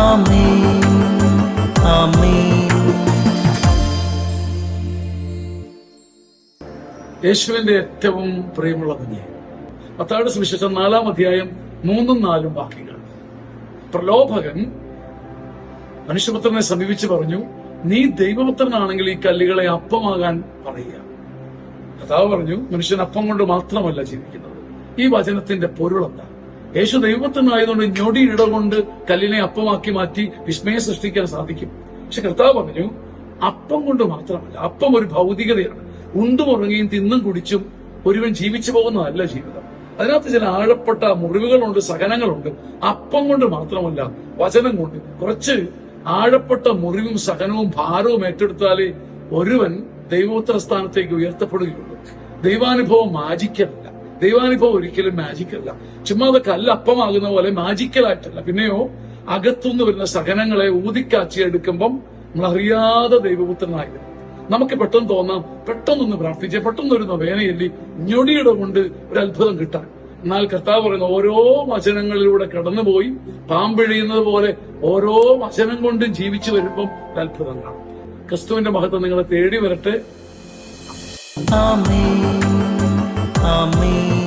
ആമേൻ ആമേൻ. യേശുവിന്റെ ഏറ്റവും പ്രിയമുള്ള കുഞ്ഞെ, മത്തായിയുടെ സുവിശേഷം 4-ാം അധ്യായം 3-4 വാക്യങ്ങൾ. പ്രലോഭകൻ മനുഷ്യപുത്രനെ സമീപിച്ച് പറഞ്ഞു, നീ ദൈവപുത്രനാണെങ്കിൽ ഈ കല്ലുകളെ അപ്പമാകാൻ പറയുക. കർത്താവ് പറഞ്ഞു, മനുഷ്യൻ അപ്പം കൊണ്ട് മാത്രമല്ല ജീവിക്കുന്നത്. ഈ വചനത്തിന്റെ പൊരുളെന്താ? യേശു ദൈവപുത്രനായതുകൊണ്ട് ഞൊടിയിട കൊണ്ട് കല്ലിനെ അപ്പമാക്കി മാറ്റി വിസ്മയം സൃഷ്ടിക്കാൻ സാധിക്കും. പക്ഷെ കർത്താവ് പറഞ്ഞു, അപ്പം കൊണ്ട് മാത്രമല്ല. അപ്പം ഒരു ഭൗതികതയാണ്. ഉണ്ടും ഉറങ്ങിയും തിന്നും കുടിച്ചും ഒരുവൻ ജീവിച്ചു പോകുന്നതല്ല ജീവിതം. അതിനകത്ത് ചില ആഴപ്പെട്ട മുറിവുകളുണ്ട്, സഹനങ്ങളുണ്ട്. അപ്പം കൊണ്ട് മാത്രമല്ല, വചനം കൊണ്ട്. കുറച്ച് ആഴപ്പെട്ട മുറിവും സഹനവും ഭാരവും ഏറ്റെടുത്താലേ ഒരുവൻ ദൈവോത്തര സ്ഥാനത്തേക്ക് ഉയർത്തപ്പെടുകയുള്ളൂ. ദൈവാനുഭവം മാജിക്കലല്ല. ദൈവാനുഭവം ഒരിക്കലും മാജിക്കല്ല. ചുമ്മാതെ കല്ല് അപ്പമാകുന്ന പോലെ മാജിക്കലായിട്ടല്ല. പിന്നെയോ അകത്തുനിന്ന് വരുന്ന സഹനങ്ങളെ ഊതിക്കാച്ചിയെടുക്കുമ്പം നമ്മൾ അറിയാതെ ദൈവപുത്രനായി വരും. നമുക്ക് പെട്ടെന്ന് തോന്നാം, പെട്ടെന്നൊന്ന് പ്രാർത്ഥിച്ച് പെട്ടെന്നൊരു നൊവേനയല്ലി ഞൊടിയുടെ കൊണ്ട് ഒരു അത്ഭുതം കിട്ടാൻ. എന്നാൽ കർത്താവ് പറയുന്ന ഓരോ വചനങ്ങളിലൂടെ കടന്നുപോയി പാമ്പിഴിയുന്നത് പോലെ ഓരോ വചനം കൊണ്ടും ജീവിച്ചു വരുമ്പം ഒരു അത്ഭുതം കാണും. ക്രിസ്തുവിന്റെ മഹത്വം നിങ്ങളെ തേടി വരട്ടെ. ആമേൻ ആമേൻ.